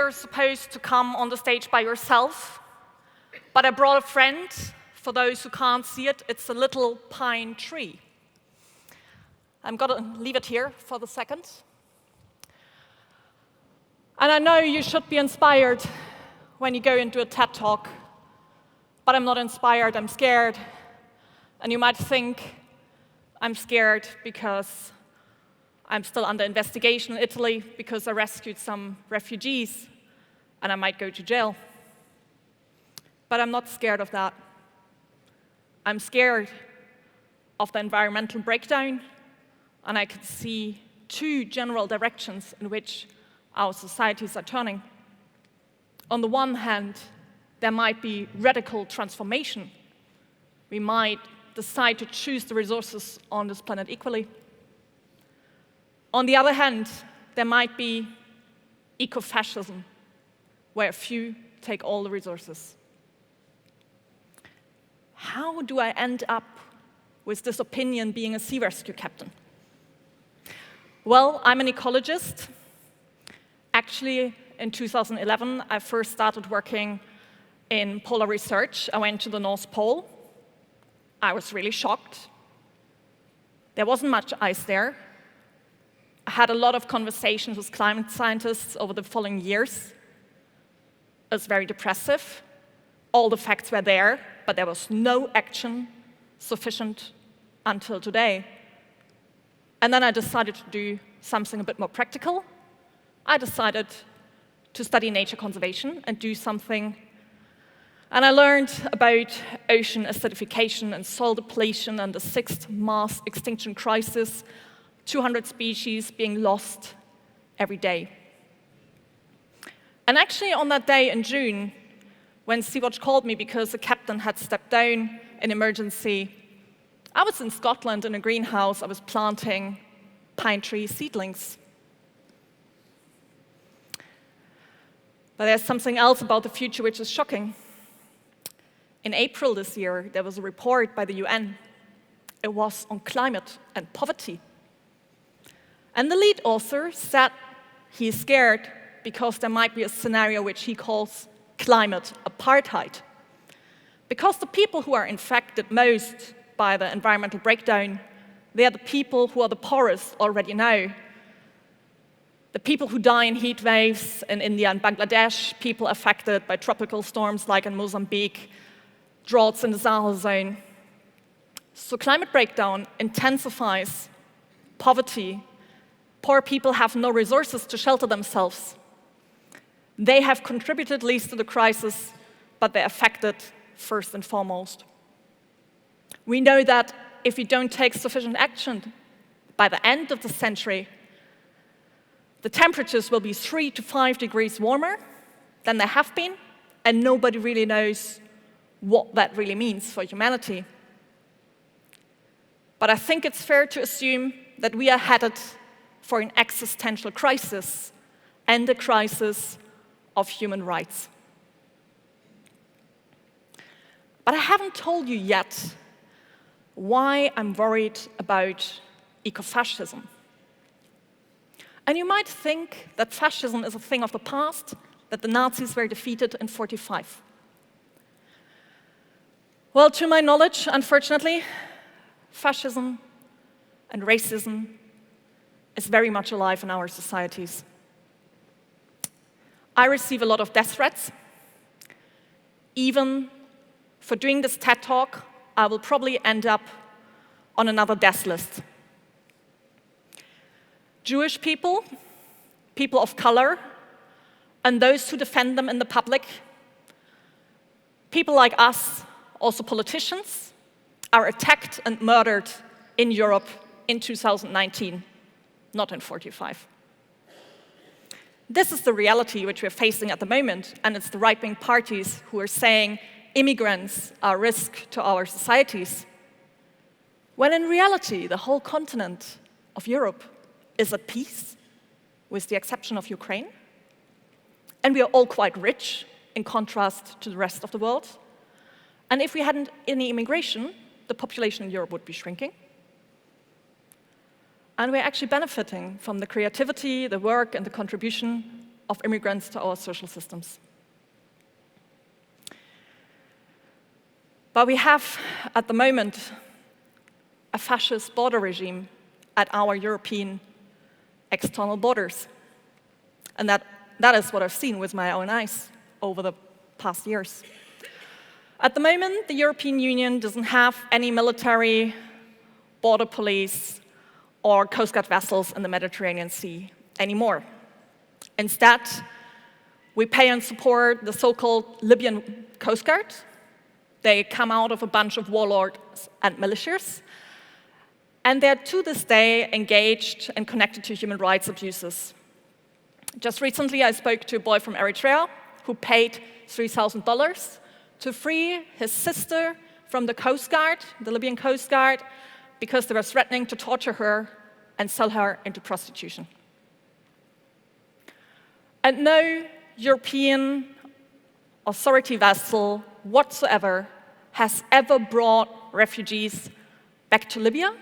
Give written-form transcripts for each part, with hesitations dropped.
you're supposed to come on the stage by yourself, but I brought a friend. For those who can't see it, it's a little pine tree. I'm going to leave it here for the second. And I know you should be inspired when you go into a TED Talk, but I'm not inspired, I'm scared. And you might think I'm scared because I'm still under investigation in Italy because I rescued some refugees and I might go to jail. But I'm not scared of that. I'm scared of the environmental breakdown, and I can see two general directions in which our societies are turning. On the one hand, there might be radical transformation. We might decide to choose the resources on this planet equally. On the other hand, there might be eco-fascism, where a few take all the resources. How do I end up with this opinion being a sea rescue captain? Well, I'm an ecologist. Actually, in 2011, I first started working in polar research. I went to the North Pole. I was really shocked. There wasn't much ice there. I had a lot of conversations with climate scientists over the following years. It was very depressive. All the facts were there, but there was no action sufficient until today. And then I decided to do something a bit more practical. I decided to study nature conservation and do something. And I learned about ocean acidification and soil depletion and the sixth mass extinction crisis, 200 species being lost every day. And actually on that day in June, when Sea-Watch called me because the captain had stepped down in emergency, I was in Scotland in a greenhouse. I was planting pine tree seedlings. But there's something else about the future which is shocking. In April this year, there was a report by the UN. It was on climate and poverty. And the lead author said he is scared because there might be a scenario which he calls climate apartheid. Because the people who are infected most by the environmental breakdown, they are the people who are the poorest already now. The people who die in heat waves in India and Bangladesh, people affected by tropical storms like in Mozambique, droughts in the Sahel zone. So climate breakdown intensifies poverty. Poor people have no resources to shelter themselves. They have contributed least to the crisis, but they're affected first and foremost. We know that if we don't take sufficient action, by the end of the century, the temperatures will be 3 to 5 degrees warmer than they have been, and nobody really knows what that really means for humanity. But I think it's fair to assume that we are headed for an existential crisis and a crisis of human rights. But I haven't told you yet why I'm worried about eco-fascism. And you might think that fascism is a thing of the past, that the Nazis were defeated in 1945. Well, to my knowledge, unfortunately, fascism and racism is very much alive in our societies. I receive a lot of death threats. Even for doing this TED Talk, I will probably end up on another death list. Jewish people, people of color, and those who defend them in the public, people like us, also politicians, are attacked and murdered in Europe in 2019, not in 1945. This is the reality which we're facing at the moment, and it's the right-wing parties who are saying immigrants are a risk to our societies, when in reality, the whole continent of Europe is at peace, with the exception of Ukraine. And we are all quite rich, in contrast to the rest of the world. And if we hadn't any immigration, the population in Europe would be shrinking. And we're actually benefiting from the creativity, the work, and the contribution of immigrants to our social systems. But we have, at the moment, a fascist border regime at our European external borders. And that is what I've seen with my own eyes over the past years. At the moment, the European Union doesn't have any military, border police, or Coast Guard vessels in the Mediterranean Sea anymore. Instead, we pay and support the so-called Libyan Coast Guard. They come out of a bunch of warlords and militias, and they're to this day engaged and connected to human rights abuses. Just recently, I spoke to a boy from Eritrea who paid $3,000 to free his sister from the Coast Guard, the Libyan Coast Guard, because they were threatening to torture her and sell her into prostitution. And no European authority vessel whatsoever has ever brought refugees back to Libya,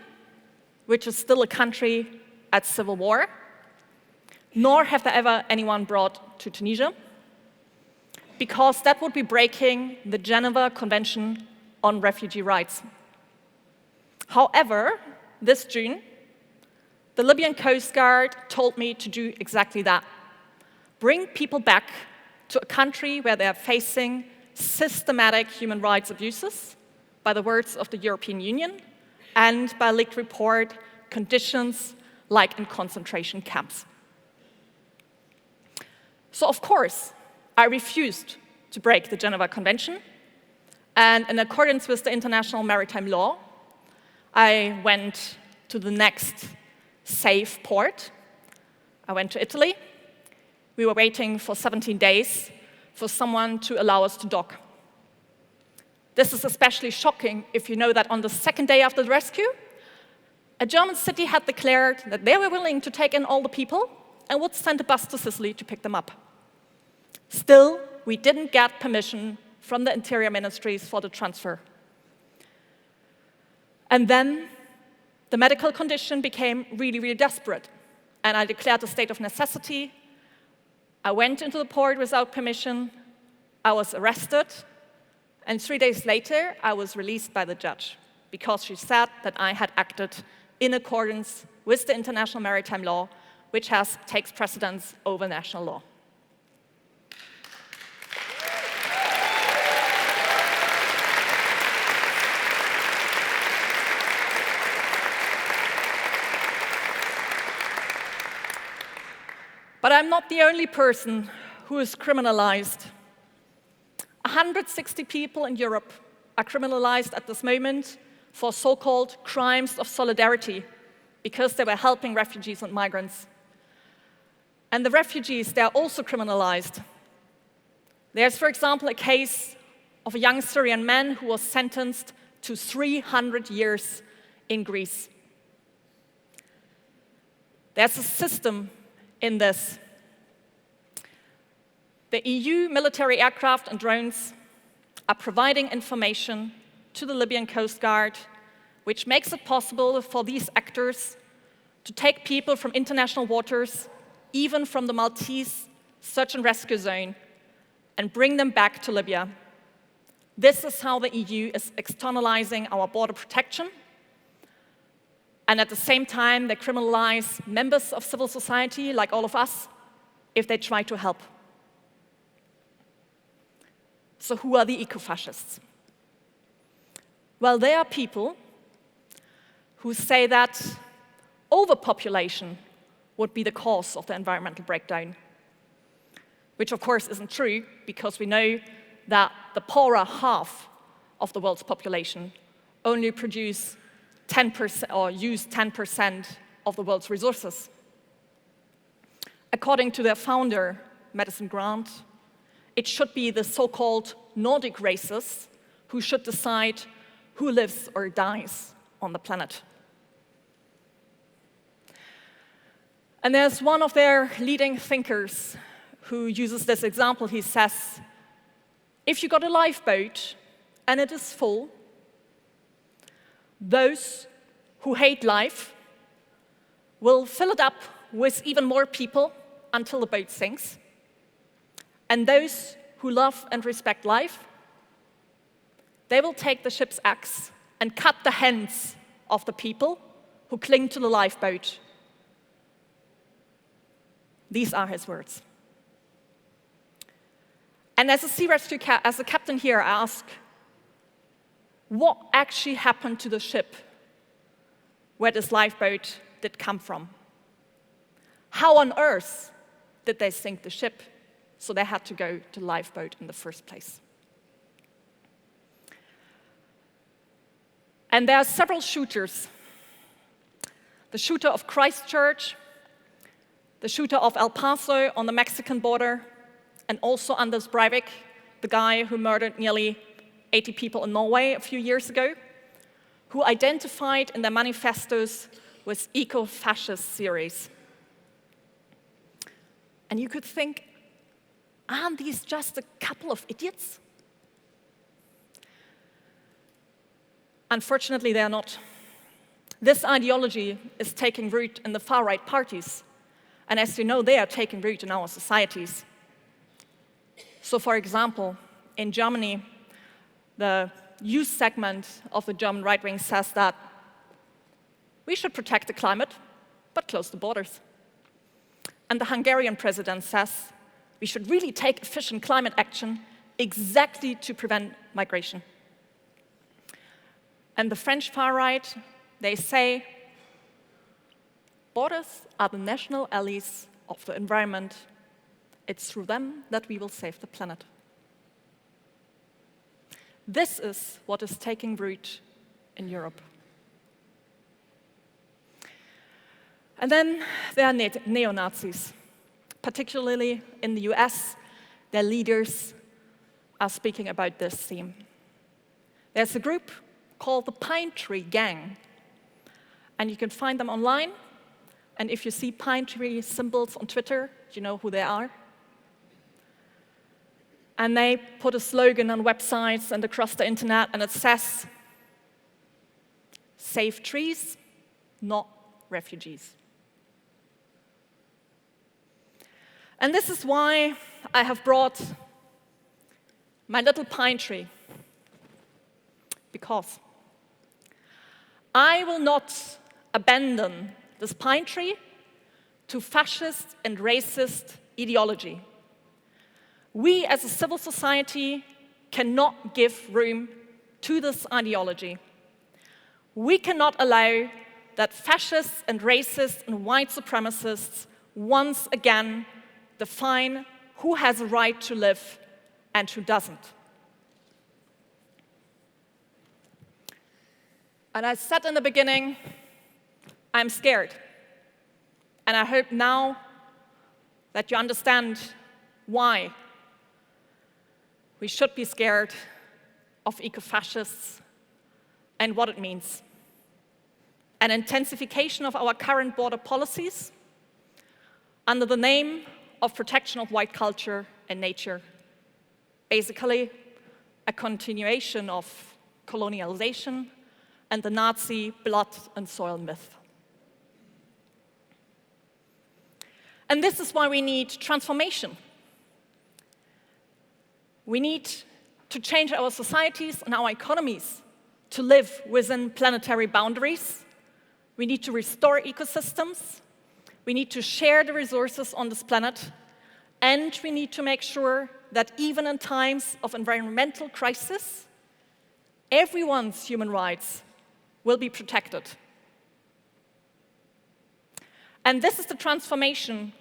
which is still a country at civil war, nor have there ever anyone brought to Tunisia, because that would be breaking the Geneva Convention on Refugee Rights. However, this June, the Libyan Coast Guard told me to do exactly that. Bring people back to a country where they are facing systematic human rights abuses, by the words of the European Union, and by a leaked report, conditions like in concentration camps. So of course, I refused to break the Geneva Convention, and in accordance with the international maritime law, I went to the next safe port. I went to Italy. We were waiting for 17 days for someone to allow us to dock. This is especially shocking if you know that on the second day after the rescue, a German city had declared that they were willing to take in all the people and would send a bus to Sicily to pick them up. Still, we didn't get permission from the interior ministries for the transfer. And then the medical condition became really, really desperate, and I declared a state of necessity. I went into the port without permission, I was arrested, and 3 days later, I was released by the judge because she said that I had acted in accordance with the international maritime law, which takes precedence over national law. But I'm not the only person who is criminalized. 160 people in Europe are criminalized at this moment for so-called crimes of solidarity because they were helping refugees and migrants. And the refugees, they are also criminalized. There's, for example, a case of a young Syrian man who was sentenced to 300 years in Greece. There's a system in this. The EU military aircraft and drones are providing information to the Libyan Coast Guard, which makes it possible for these actors to take people from international waters, even from the Maltese search and rescue zone, and bring them back to Libya. This is how the EU is externalizing our border protection. And at the same time, they criminalize members of civil society, like all of us, if they try to help. So who are the eco-fascists? Well, they are people who say that overpopulation would be the cause of the environmental breakdown, which of course isn't true, because we know that the poorer half of the world's population only produce 10% or use 10% of the world's resources. According to their founder, Madison Grant, it should be the so-called Nordic races who should decide who lives or dies on the planet. And there's one of their leading thinkers who uses this example. He says, if you got a lifeboat and it is full, those who hate life will fill it up with even more people until the boat sinks. And those who love and respect life, they will take the ship's axe and cut the hands of the people who cling to the lifeboat. These are his words. And as a sea rescue as a captain here, I ask, what actually happened to the ship where this lifeboat did come from? How on earth did they sink the ship so they had to go to the lifeboat in the first place? And there are several shooters. The shooter of Christchurch, the shooter of El Paso on the Mexican border, and also Anders Breivik, the guy who murdered nearly 80 people in Norway a few years ago, who identified in their manifestos with eco-fascist theories. And you could think, aren't these just a couple of idiots? Unfortunately, they are not. This ideology is taking root in the far-right parties. And as you know, they are taking root in our societies. So, for example, in Germany, the youth segment of the German right wing says that we should protect the climate, but close the borders. And the Hungarian president says we should really take efficient climate action exactly to prevent migration. And the French far right, they say borders are the national allies of the environment. It's through them that we will save the planet. This is what is taking root in Europe. And then there are neo-Nazis, particularly in the US. Their leaders are speaking about this theme. There's a group called the Pine Tree Gang, and you can find them online. And if you see pine tree symbols on Twitter, you know who they are. And they put a slogan on websites and across the internet, and it says, "Save trees, not refugees." And this is why I have brought my little pine tree, because I will not abandon this pine tree to fascist and racist ideology. We as a civil society cannot give room to this ideology. We cannot allow that fascists and racists and white supremacists once again define who has a right to live and who doesn't. And I said in the beginning, I'm scared. And I hope now that you understand why we should be scared of eco-fascists and what it means. An intensification of our current border policies under the name of protection of white culture and nature. Basically, a continuation of colonialization and the Nazi blood and soil myth. And this is why we need transformation. We need to change our societies and our economies to live within planetary boundaries. We need to restore ecosystems. We need to share the resources on this planet. And we need to make sure that even in times of environmental crisis, everyone's human rights will be protected. And this is the transformation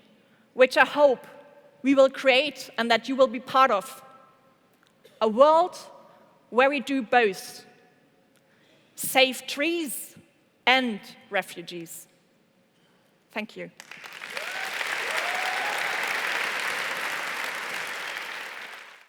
which I hope we will create and that you will be part of. A world where we do both. Save trees and refugees. Thank you.